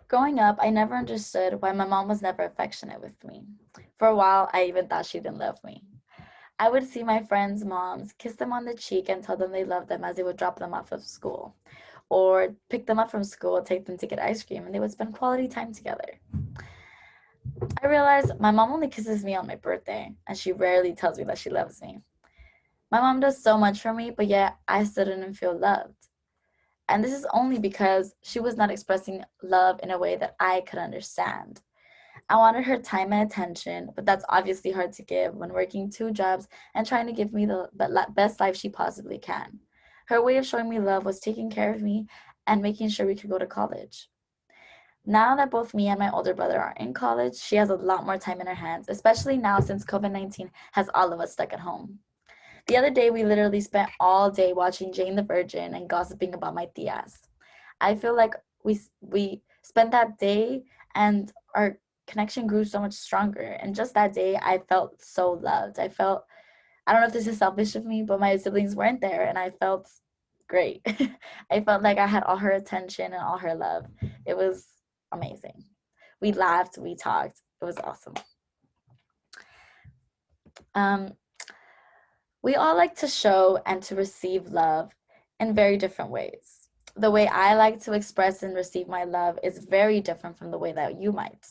Growing up, I never understood why my mom was never affectionate with me. For a while, I even thought she didn't love me. I would see my friends' moms kiss them on the cheek and tell them they loved them as they would drop them off of school, or pick them up from school, take them to get ice cream, and they would spend quality time together. I realized my mom only kisses me on my birthday, and she rarely tells me that she loves me. My mom does so much for me, but yet I still didn't feel loved. And this is only because she was not expressing love in a way that I could understand. I wanted her time and attention, but that's obviously hard to give when working two jobs and trying to give me the best life she possibly can. Her way of showing me love was taking care of me and making sure we could go to college. Now that both me and my older brother are in college, she has a lot more time in her hands, especially now since COVID-19 has all of us stuck at home. The other day, we literally spent all day watching Jane the Virgin and gossiping about my tias. I feel like we spent that day and our connection grew so much stronger. And just that day, I felt so loved. I don't know if this is selfish of me, but my siblings weren't there and I felt great. I felt like I had all her attention and all her love. It was amazing. We laughed, we talked. It was awesome. Um, we all like to show and to receive love in very different ways. The way I like to express and receive my love is very different from the way that you might.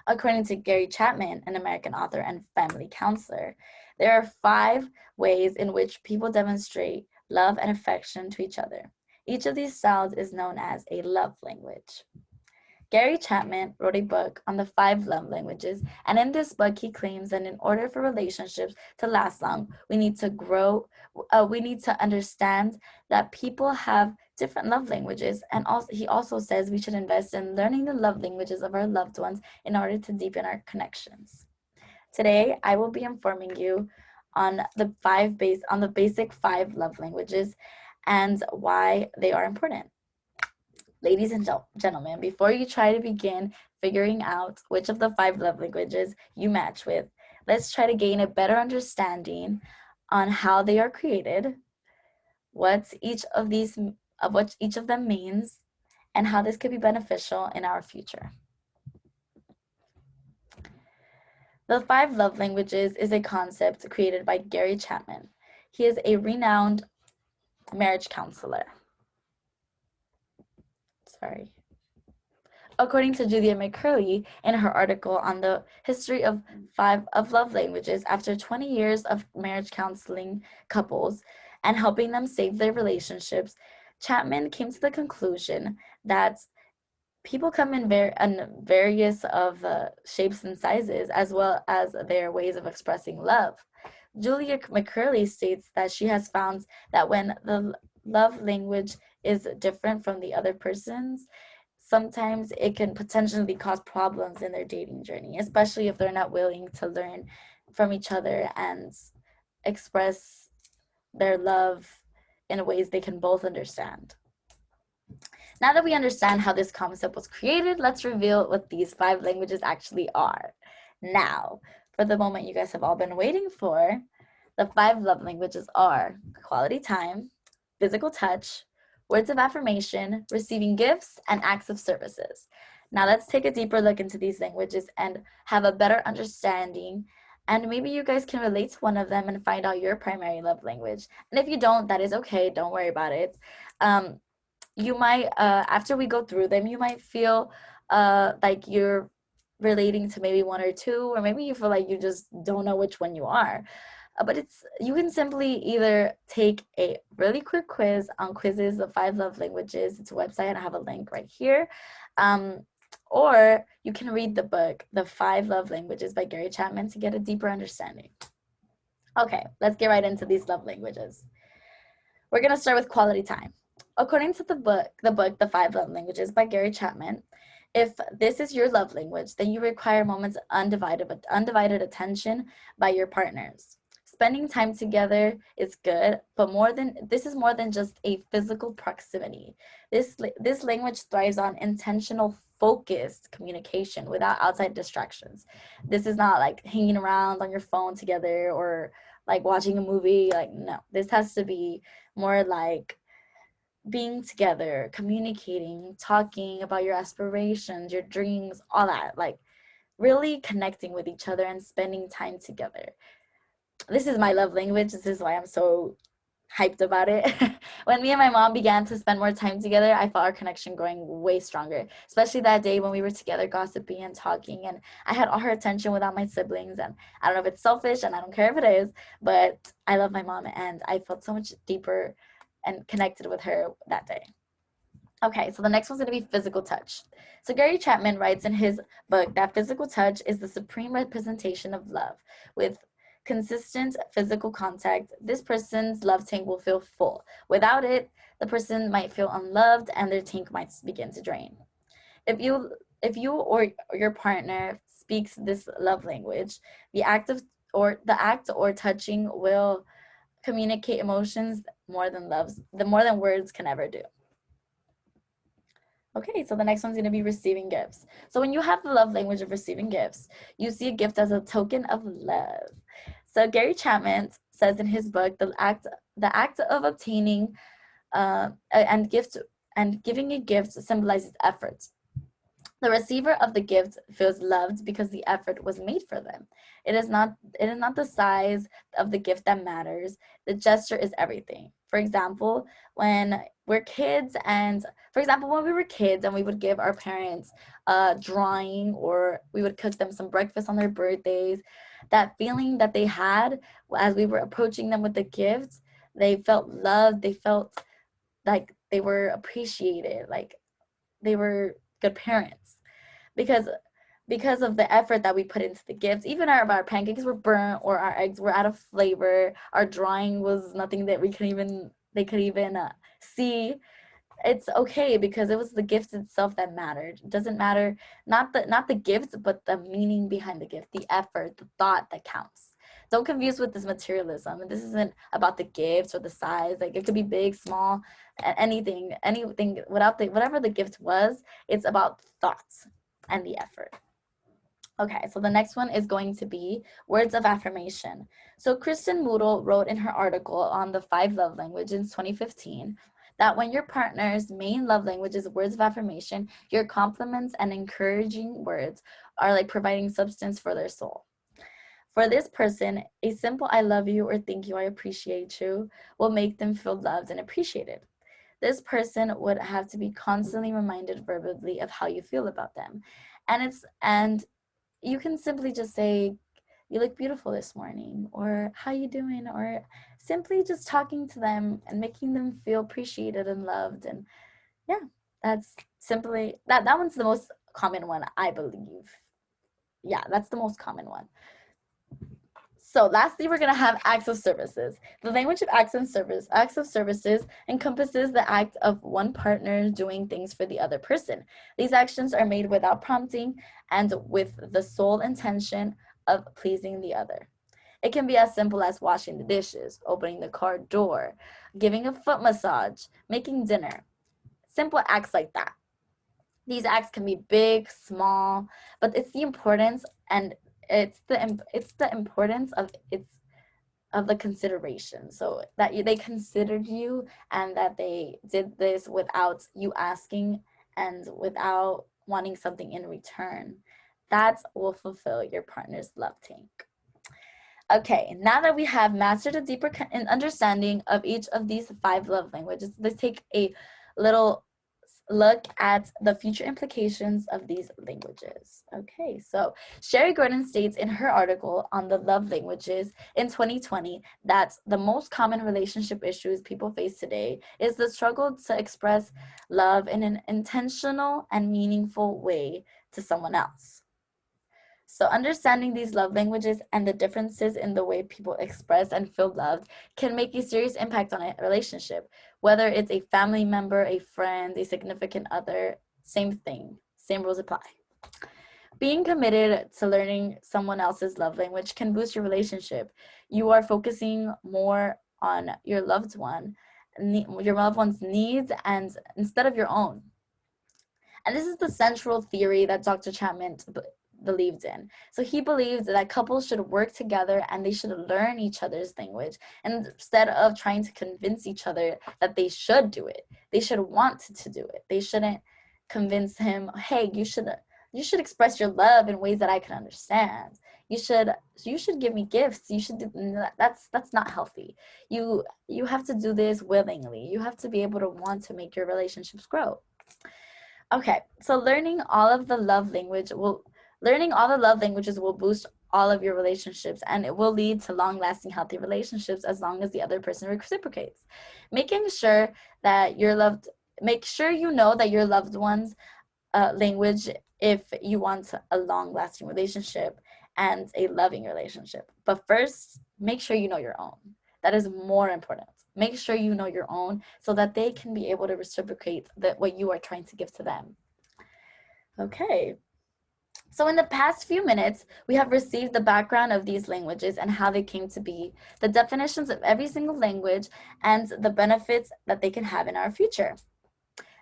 According to Gary Chapman, an American author and family counselor, there are 5 ways in which people demonstrate love and affection to each other. Each of these styles is known as a love language. Gary Chapman wrote a book on the 5 love languages, and in this book, he claims that in order for relationships to last long, we need to we need to understand that people have different love languages, and also he also says we should invest in learning the love languages of our loved ones in order to deepen our connections. Today, I will be informing you on the basic 5 love languages and why they are important. Ladies and gentlemen, before you try to begin figuring out which of the 5 love languages you match with, let's try to gain a better understanding on how they are created, what each of them means, and how this could be beneficial in our future. The 5 love languages is a concept created by Gary Chapman. He is a renowned marriage counselor. Sorry. According to Julia McCurley in her article on the history of love languages, after 20 years of marriage counseling couples and helping them save their relationships, Chapman came to the conclusion that people come in various of shapes and sizes, as well as their ways of expressing love. Julia McCurley states that she has found that when the love language is different from the other person's, sometimes it can potentially cause problems in their dating journey, especially if they're not willing to learn from each other and express their love in ways they can both understand. Now that we understand how this concept was created, let's reveal what these 5 languages actually are. Now, for the moment you guys have all been waiting for, the 5 love languages are quality time, physical touch, words of affirmation, receiving gifts, and acts of services. Now let's take a deeper look into these languages and have a better understanding. And maybe you guys can relate to one of them and find out your primary love language. And if you don't, that is okay. Don't worry about it. You might, after we go through them, you might feel like you're relating to maybe one or two, or maybe you feel like you just don't know which one you are. But you can simply either take a really quick quiz on Quizzes, the 5 love languages. It's a website, and I have a link right here. Or you can read the book, The 5 Love Languages by Gary Chapman, to get a deeper understanding. Okay, let's get right into these love languages. We're going to start with quality time. According to the book, The 5 Love Languages by Gary Chapman, if this is your love language, then you require moments of undivided attention by your partners. Spending time together is good, but this is more than just a physical proximity. This language thrives on intentional, focused communication without outside distractions. This is not like hanging around on your phone together or like watching a movie. Like, no, this has to be more like being together, communicating, talking about your aspirations, your dreams, all that. Like really connecting with each other and spending time together. This is my love language. This is why I'm so hyped about it. When me and my mom began to spend more time together, I felt our connection growing way stronger, especially that day when we were together gossiping and talking, and I had all her attention without my siblings. And I don't know if it's selfish, and I don't care if it is, but I love my mom, and I felt so much deeper and connected with her that day. Okay, so the next one's going to be physical touch. So Gary Chapman writes in his book that physical touch is the supreme representation of love. With consistent physical contact, this person's love tank will feel full. Without it, the person might feel unloved and their tank might begin to drain. If you or your partner speaks this love language, the act or touching will communicate emotions more than words can ever do. Okay, so the next one's going to be receiving gifts. So when you have the love language of receiving gifts, you see a gift as a token of love. So Gary Chapman says in his book, the act of obtaining and gift and giving a gift symbolizes effort. The receiver of the gift feels loved because the effort was made for them. It is not the size of the gift that matters. The gesture is everything. For example, when we were kids and we would give our parents a drawing, or we would cook them some breakfast on their birthdays, that feeling that they had as we were approaching them with the gift, they felt loved, they felt like they were appreciated, like they were good parents, because of the effort that we put into the gifts. Even our pancakes were burnt or our eggs were out of flavor. Our drawing was nothing that they could even see. It's okay because it was the gift itself that mattered. It doesn't matter, not the gift, but the meaning behind the gift, the effort, the thought that counts. Don't confuse with this materialism. This isn't about the gifts or the size. Like it could be big, small, anything whatever the gift was. It's about thoughts and the effort. Okay, so the next one is going to be words of affirmation. So Kristen Moodle wrote in her article on the 5 love languages in 2015 that when your partner's main love language is words of affirmation, your compliments and encouraging words are like providing substance for their soul. For this person, a simple I love you or thank you, I appreciate you will make them feel loved and appreciated. This person would have to be constantly reminded verbally of how you feel about them. And you can simply just say, you look beautiful this morning, or how you doing, or simply just talking to them and making them feel appreciated and loved. And yeah, that's simply that one's the most common one, I believe. Yeah, that's the most common one. So lastly, we're going to have acts of services. The language of acts of services encompasses the act of one partner doing things for the other person. These actions are made without prompting and with the sole intention of pleasing the other. It can be as simple as washing the dishes, opening the car door, giving a foot massage, making dinner. Simple acts like that. These acts can be big, small, but it's the importance and it's the importance of the consideration. So that they considered you and that they did this without you asking and without wanting something in return. That will fulfill your partner's love tank. Okay, now that we have mastered a deeper understanding of each of these 5 love languages, let's take a little look at the future implications of these languages. Okay, so Sherry Gordon states in her article on the love languages in 2020 that the most common relationship issues people face today is the struggle to express love in an intentional and meaningful way to someone else. So understanding these love languages and the differences in the way people express and feel loved can make a serious impact on a relationship. Whether it's a family member, a friend, a significant other, same thing, same rules apply. Being committed to learning someone else's love language can boost your relationship. You are focusing more on your loved one's needs and instead of your own. And this is the central theory that Dr. Chapman believed in. So he believed that couples should work together and they should learn each other's language instead of trying to convince each other that they should do it. They should want to do it. They shouldn't convince him, hey, you should express your love in ways that I can understand. You should give me gifts. You should do, that's not healthy. You have to do this willingly. You have to be able to want to make your relationships grow. Okay, so learning all the love languages will boost all of your relationships, and it will lead to long-lasting healthy relationships as long as the other person reciprocates. Make sure you know that your loved one's language if you want a long-lasting relationship and a loving relationship. But first, make sure you know your own. That is more important. Make sure you know your own so that they can be able to reciprocate what you are trying to give to them. Okay. So in the past few minutes, we have received the background of these languages and how they came to be, the definitions of every single language, and the benefits that they can have in our future.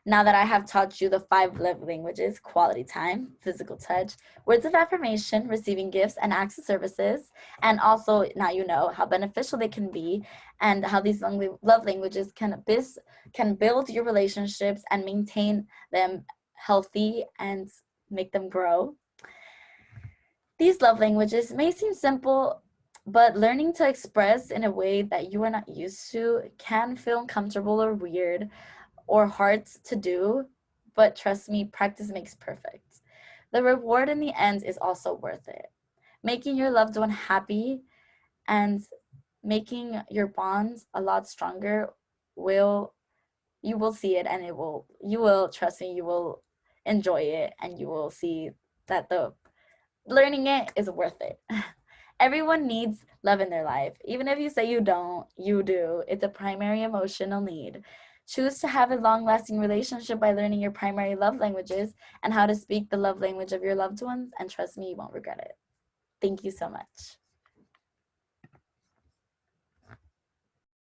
Now that I have taught you the 5 love languages, quality time, physical touch, words of affirmation, receiving gifts, and acts of services, and also now you know how beneficial they can be and how these love languages can build your relationships and maintain them healthy and make them grow. These love languages may seem simple, but learning to express in a way that you are not used to can feel uncomfortable or weird or hard to do, but trust me, practice makes perfect. The reward in the end is also worth it. Making your loved one happy and making your bonds a lot stronger you will see it, and you will trust me, you will enjoy it, and you will see that the learning it is worth it. Everyone needs love in their life. Even if you say you don't, you do. It's a primary emotional need. Choose to have a long-lasting relationship by learning your primary love languages and how to speak the love language of your loved ones, and trust me, you won't regret it. Thank you so much.